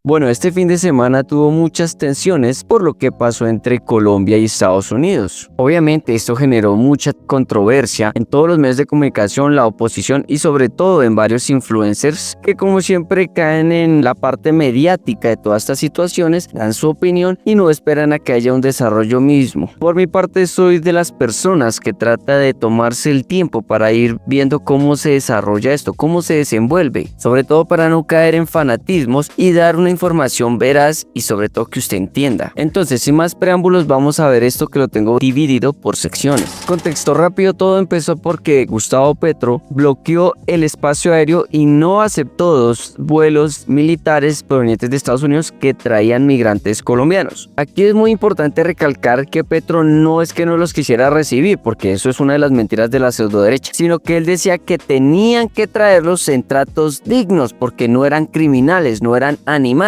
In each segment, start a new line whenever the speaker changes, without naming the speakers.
Bueno, este fin de semana tuvo muchas tensiones por lo que pasó entre Colombia y Estados Unidos. Obviamente esto generó mucha controversia en todos los medios de comunicación, la oposición y sobre todo en varios influencers que como siempre caen en la parte mediática de todas estas situaciones, dan su opinión y no esperan a que haya un desarrollo mismo. Por mi parte soy de las personas que trata de tomarse el tiempo para ir viendo cómo se desarrolla esto, cómo se desenvuelve, sobre todo para no caer en fanatismos y dar una información veraz y sobre todo que usted entienda. Entonces, sin más preámbulos, vamos a ver esto que lo tengo dividido por secciones. Contexto rápido, todo empezó porque Gustavo Petro bloqueó el espacio aéreo y no aceptó dos vuelos militares provenientes de Estados Unidos que traían migrantes colombianos. Aquí es muy importante recalcar que Petro no es que no los quisiera recibir, porque eso es una de las mentiras de la pseudoderecha, sino que él decía que tenían que traerlos en tratos dignos porque no eran criminales, no eran animales.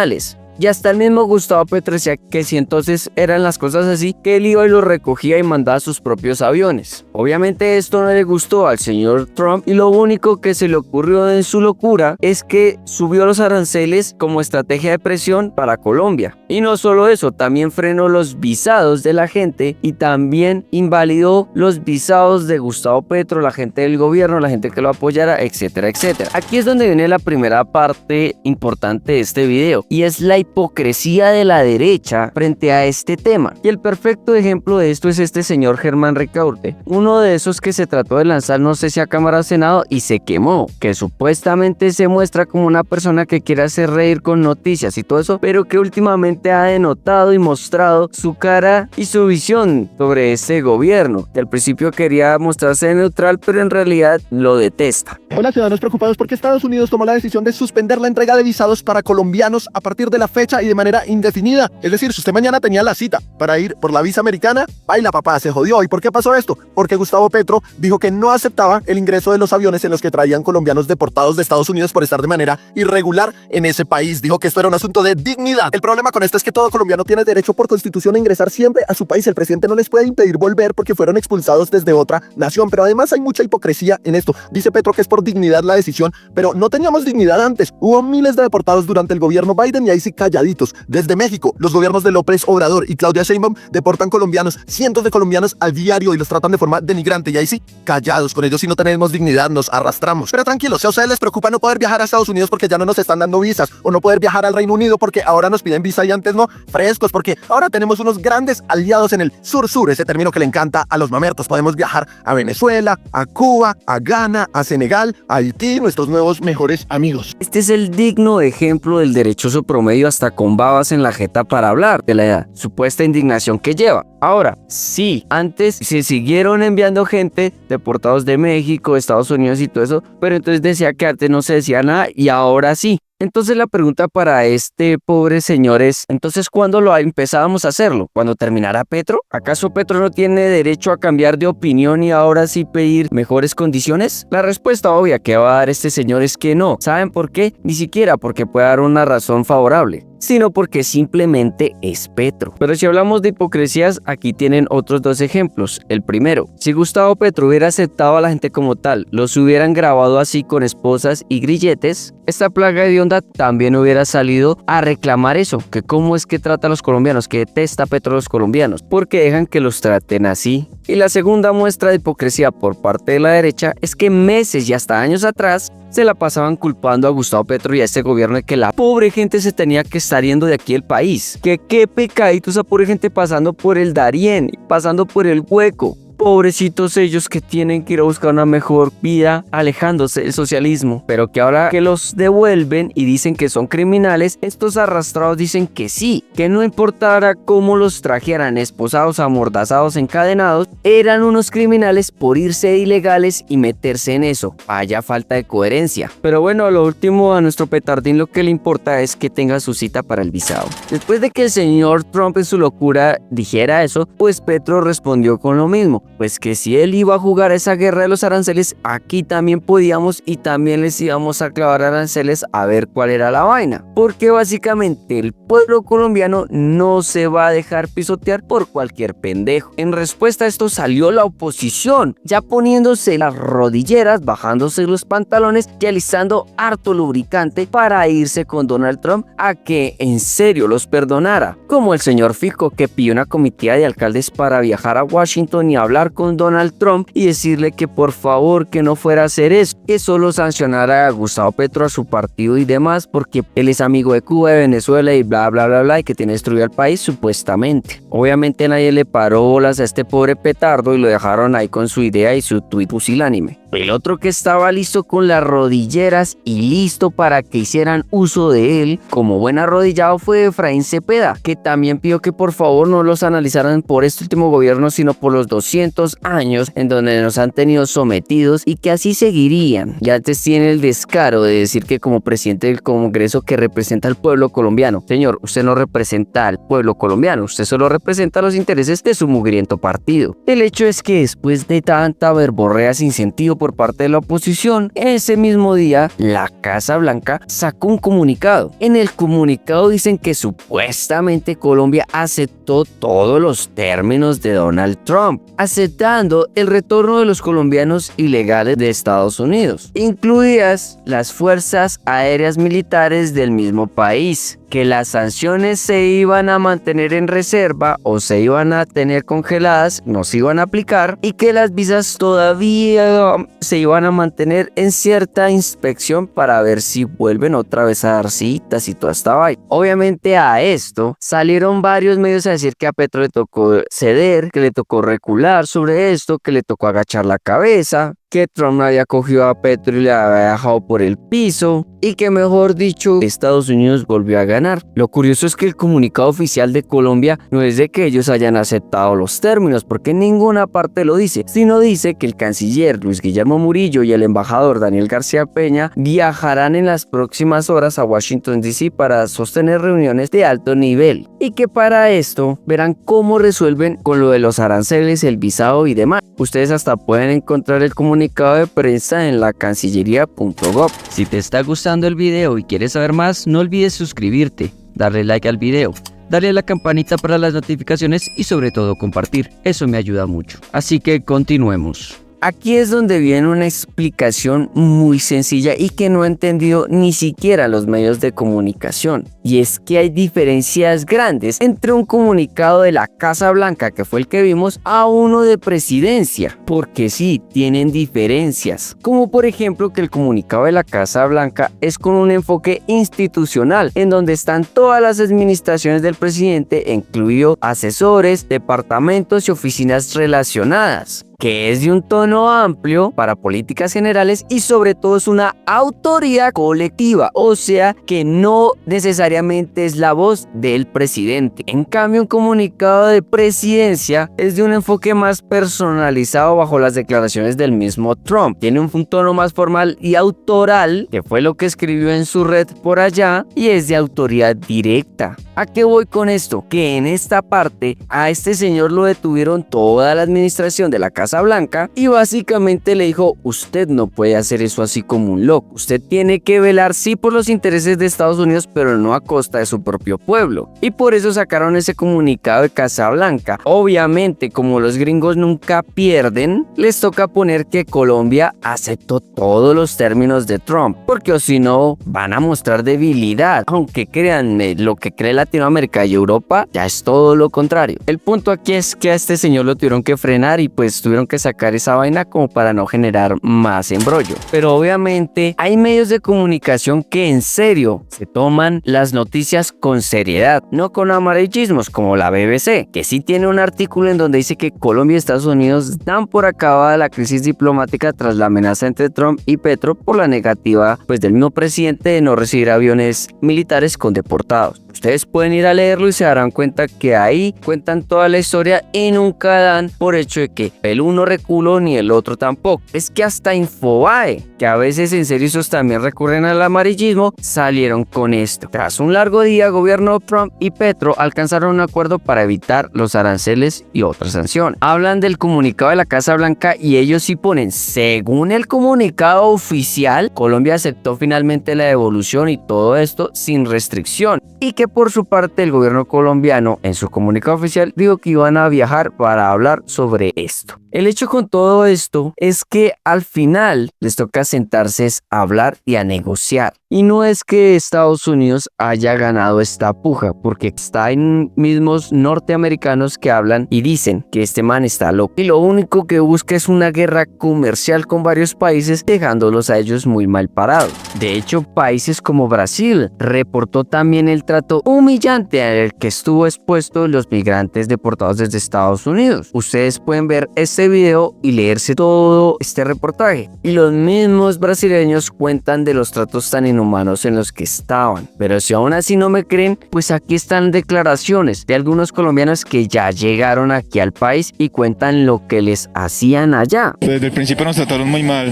Y hasta el mismo Gustavo Petro decía que si entonces eran las cosas así, que él iba y los recogía y mandaba sus propios aviones. Obviamente esto no le gustó al señor Trump y lo único que se le ocurrió en su locura es que subió los aranceles como estrategia de presión para Colombia. Y no solo eso, también frenó los visados de la gente y también invalidó los visados de Gustavo Petro, la gente del gobierno, la gente que lo apoyara, etcétera, etcétera. Aquí es donde viene la primera parte importante de este video y es la hipocresía de la derecha frente a este tema. Y el perfecto ejemplo de esto es este señor Germán Ricaurte, uno de esos que se trató de lanzar no sé si a Cámara o Senado y se quemó, que supuestamente se muestra como una persona que quiere hacer reír con noticias y todo eso, pero que últimamente ha denotado y mostrado su cara y su visión sobre este gobierno, que al principio quería mostrarse neutral, pero en realidad lo detesta.
Hola, ciudadanos preocupados porque Estados Unidos tomó la decisión de suspender la entrega de visados para colombianos a partir de la fecha y de manera indefinida. Es decir, si usted mañana tenía la cita para ir por la visa americana, baila papá, se jodió. ¿Y por qué pasó esto? Porque Gustavo Petro dijo que no aceptaba el ingreso de los aviones en los que traían colombianos deportados de Estados Unidos por estar de manera irregular en ese país. Dijo que esto era un asunto de dignidad. El problema con esto es que todo colombiano tiene derecho por constitución a ingresar siempre a su país. El presidente no les puede impedir volver porque fueron expulsados desde otra nación. Pero además hay mucha hipocresía en esto. Dice Petro que es por dignidad la decisión, pero no teníamos dignidad antes. Hubo miles de deportados durante el gobierno Biden y ahí sí calladitos. Desde México, los gobiernos de López Obrador y Claudia Sheinbaum deportan colombianos, cientos de colombianos a diario y los tratan de forma denigrante y ahí sí, callados. Con ellos sí no tenemos dignidad, nos arrastramos. Pero tranquilos, si a ustedes les preocupa no poder viajar a Estados Unidos porque ya no nos están dando visas o no poder viajar al Reino Unido porque ahora nos piden visa y antes no, frescos porque ahora tenemos unos grandes aliados en el sur-sur, ese término que le encanta a los mamertos. Podemos viajar a Venezuela, a Cuba, a Ghana, a Senegal, a Haití, nuestros nuevos mejores amigos.
Este es el digno ejemplo del derechoso promedio hasta con babas en la jeta para hablar de la supuesta indignación que lleva. Ahora, sí, antes se siguieron enviando gente deportados de México, Estados Unidos y todo eso, pero entonces decía que antes no se decía nada y ahora sí. Entonces la pregunta para este pobre señor es, entonces ¿cuándo lo empezábamos a hacerlo? ¿Cuando terminara Petro? ¿Acaso Petro no tiene derecho a cambiar de opinión y ahora sí pedir mejores condiciones? La respuesta obvia que va a dar este señor es que no. ¿Saben por qué? Ni siquiera porque pueda dar una razón favorable, sino porque simplemente es Petro. Pero si hablamos de hipocresías, aquí tienen otros dos ejemplos. El primero, si Gustavo Petro hubiera aceptado a la gente como tal, los hubieran grabado así con esposas y grilletes, esta plaga de onda también hubiera salido a reclamar eso, que cómo es que trata a los colombianos, que detesta Petro a los colombianos, porque dejan que los traten así. Y la segunda muestra de hipocresía por parte de la derecha es que meses y hasta años atrás se la pasaban culpando a Gustavo Petro y a este gobierno de que la pobre gente se tenía que estar yendo de aquí del país. Que qué pecadito esa pobre gente pasando por el Darién, pasando por el hueco. Pobrecitos ellos que tienen que ir a buscar una mejor vida alejándose del socialismo, pero que ahora que los devuelven y dicen que son criminales, estos arrastrados dicen que sí, que no importara cómo los trajeran esposados, amordazados, encadenados, eran unos criminales por irse ilegales y meterse en eso. Vaya falta de coherencia. Pero bueno, a lo último a nuestro petardín lo que le importa es que tenga su cita para el visado. Después de que el señor Trump en su locura dijera eso, pues Petro respondió con lo mismo. pues que si él iba a jugar esa guerra de los aranceles, aquí también podíamos y también les íbamos a clavar aranceles a ver cuál era la vaina. Porque básicamente el pueblo colombiano no se va a dejar pisotear por cualquier pendejo. En respuesta a esto salió la oposición, ya poniéndose las rodilleras, bajándose los pantalones y alisando harto lubricante para irse con Donald Trump a que en serio los perdonara. Como el señor Fico, que pidió una comitiva de alcaldes para viajar a Washington y hablar con Donald Trump y decirle que por favor que no fuera a hacer eso, que solo sancionara a Gustavo Petro, a su partido y demás, porque él es amigo de Cuba, de Venezuela y bla bla bla bla, y que tiene destruido el país supuestamente. Obviamente nadie le paró bolas a este pobre petardo y lo dejaron ahí con su idea y su tuit pusilánime. El otro que estaba listo con las rodilleras y listo para que hicieran uso de él como buen arrodillado fue Efraín Cepeda, que también pidió que por favor no los analizaran por este último gobierno, sino por los 200 años en donde nos han tenido sometidos y que así seguirían. Y antes tiene el descaro de decir que como presidente del Congreso que representa al pueblo colombiano. Señor, usted no representa al pueblo colombiano, usted solo representa los intereses de su mugriento partido. El hecho es que después de tanta verborrea sin sentido por parte de la oposición, ese mismo día la Casa Blanca sacó un comunicado. En el comunicado dicen que supuestamente Colombia aceptó todos los términos de Donald Trump, aceptando el retorno de los colombianos ilegales de Estados Unidos, incluidas las fuerzas aéreas militares del mismo país, que las sanciones se iban a mantener en reserva o se iban a tener congeladas, no se iban a aplicar, y que las visas todavía se iban a mantener en cierta inspección para ver si vuelven otra vez a dar citas y toda esta vaina. Obviamente a esto salieron varios medios a decir que a Petro le tocó ceder, que le tocó recular sobre esto, que le tocó agachar la cabeza, que Trump había cogido a Petro y le había dejado por el piso y que mejor dicho Estados Unidos volvió a ganar. Lo curioso es que el comunicado oficial de Colombia no es de que ellos hayan aceptado los términos, porque en ninguna parte lo dice, sino dice que el canciller Luis Guillermo Murillo y el embajador Daniel García Peña viajarán en las próximas horas a Washington DC para sostener reuniones de alto nivel y que para esto verán cómo resuelven con lo de los aranceles, el visado y demás. Ustedes hasta pueden encontrar el comunicado de prensa en la cancillería.gov.
Si te está gustando el video y quieres saber más, no olvides suscribirte, darle like al video, darle a la campanita para las notificaciones y sobre todo compartir. Eso me ayuda mucho. Así que continuemos.
Aquí es donde viene una explicación muy sencilla y que no he entendido ni siquiera los medios de comunicación. Y es que hay diferencias grandes entre un comunicado de la Casa Blanca, que fue el que vimos, a uno de presidencia. Porque sí, tienen diferencias. Como por ejemplo que el comunicado de la Casa Blanca es con un enfoque institucional, en donde están todas las administraciones del presidente, incluido asesores, departamentos y oficinas relacionadas, que es de un tono amplio para políticas generales y sobre todo es una autoridad colectiva, o sea que no necesariamente es la voz del presidente. En cambio, un comunicado de presidencia es de un enfoque más personalizado bajo las declaraciones del mismo Trump. Tiene un tono más formal y autoral, que fue lo que escribió en su red por allá, y es de autoridad directa. ¿A qué voy con esto? Que en esta parte a este señor lo detuvieron toda la administración de la Casa Blanca y básicamente le dijo: usted no puede hacer eso así como un loco, usted tiene que velar sí por los intereses de Estados Unidos, pero no a costa de su propio pueblo. Y por eso sacaron ese comunicado de Casa Blanca. Obviamente, como los gringos nunca pierden, les toca poner que Colombia aceptó todos los términos de Trump, porque o si no van a mostrar debilidad, aunque créanme, lo que cree Latinoamérica y Europa ya es todo lo contrario. El punto aquí es que a este señor lo tuvieron que frenar y pues tuvieron que sacar esa vaina como para no generar más embrollo. Pero obviamente hay medios de comunicación que en serio se toman las noticias con seriedad, no con amarillismos como la BBC, que sí tiene un artículo en donde dice que Colombia y Estados Unidos dan por acabada la crisis diplomática tras la amenaza entre Trump y Petro por la negativa pues del mismo presidente de no recibir aviones militares con deportados. Ustedes pueden ir a leerlo y se darán cuenta que ahí cuentan toda la historia y nunca dan por hecho de que el uno reculó ni el otro tampoco. Es que hasta Infobae, que a veces en serio esos también recurren al amarillismo, salieron con esto. Tras un largo día, gobierno Trump y Petro alcanzaron un acuerdo para evitar los aranceles y otras sanciones. Hablan del comunicado de la Casa Blanca y ellos sí ponen, según el comunicado oficial, Colombia aceptó finalmente la devolución y todo esto sin restricción, y que por su parte el gobierno colombiano en su comunicado oficial dijo que iban a viajar para hablar sobre esto. El hecho con todo esto es que al final les toca sentarse a hablar y a negociar. Y no es que Estados Unidos haya ganado esta puja, porque está en mismos norteamericanos que hablan y dicen que este man está loco. Y lo único que busca es una guerra comercial con varios países, dejándolos a ellos muy mal parados. De hecho, países como Brasil reportó también el trato humillante al que estuvo expuesto los migrantes deportados desde Estados Unidos. Ustedes pueden ver este video y leerse todo este reportaje. Y los mismos brasileños cuentan de los tratos tan inhumanos en los que estaban. Pero si aún así no me creen, pues aquí están declaraciones de algunos colombianos que ya llegaron aquí al país y cuentan lo que les hacían allá.
Desde el principio nos trataron muy mal,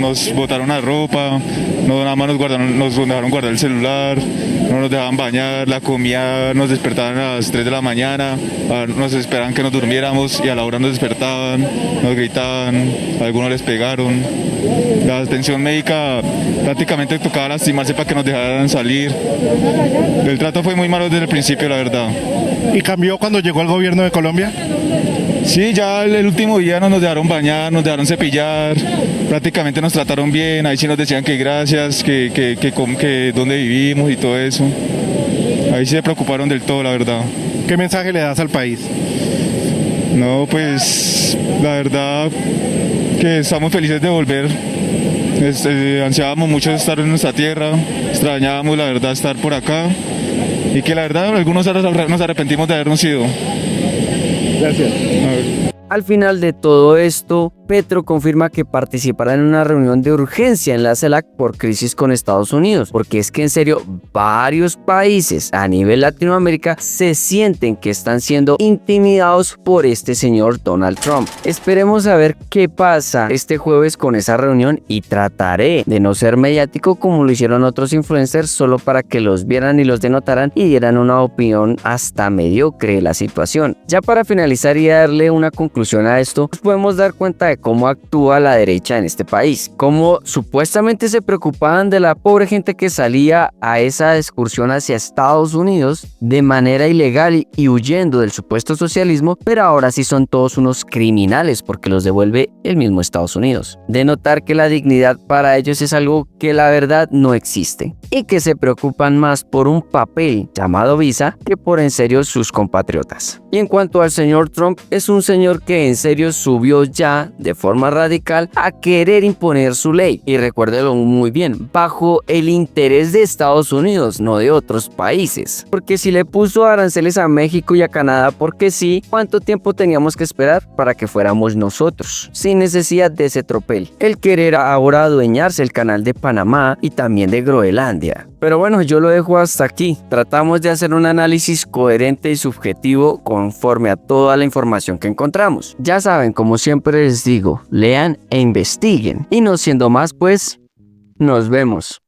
nos botaron la ropa, nada más nos dejaron guardar el celular, no nos dejaban bañar, la comida nos despertaban a las 3 de la mañana, nos esperaban que nos durmiéramos y a la hora nos despertaban, nos gritaban, a algunos les pegaron. La atención médica prácticamente tocaba lastimarse para que nos dejaran salir. El trato fue muy malo desde el principio, la verdad.
¿Y cambió cuando llegó el gobierno de Colombia?
Sí, ya el último día no nos dejaron bañar, nos dejaron cepillar, prácticamente nos trataron bien, ahí sí nos decían que gracias, que dónde vivimos y todo eso. Ahí sí se preocuparon del todo, la verdad.
¿Qué mensaje le das al país?
No, pues la verdad que estamos felices de volver. Ansiábamos mucho estar en nuestra tierra, extrañábamos la verdad estar por acá y que la verdad algunos nos arrepentimos de habernos ido.
Gracias.
Al final de todo esto, Petro confirma que participará en una reunión de urgencia en la CELAC por crisis con Estados Unidos, porque es que en serio varios países a nivel Latinoamérica se sienten que están siendo intimidados por este señor Donald Trump. Esperemos a ver qué pasa este jueves con esa reunión y trataré de no ser mediático como lo hicieron otros influencers solo para que los vieran y los denotaran y dieran una opinión hasta mediocre de la situación. Ya para finalizar y darle una conclusión a esto, nos podemos dar cuenta de cómo actúa la derecha en este país, cómo supuestamente se preocupaban de la pobre gente que salía a esa excursión hacia Estados Unidos de manera ilegal y huyendo del supuesto socialismo, pero ahora sí son todos unos criminales porque los devuelve el mismo Estados Unidos. De notar que la dignidad para ellos es algo que la verdad no existe y que se preocupan más por un papel llamado visa que por en serio sus compatriotas. Y en cuanto al señor Trump, es un señor que en serio subió ya de forma radical a querer imponer su ley, y recuérdelo muy bien, bajo el interés de Estados Unidos, no de otros países, porque si le puso aranceles a México y a Canadá porque sí, ¿cuánto tiempo teníamos que esperar para que fuéramos nosotros? Sin necesidad de ese tropel. El querer ahora adueñarse el canal de Panamá y también de Groenlandia. Pero bueno, yo lo dejo hasta aquí. Tratamos de hacer un análisis coherente y subjetivo conforme a toda la información que encontramos. Ya saben, como siempre les digo, lean e investiguen. Y no siendo más, pues, nos vemos.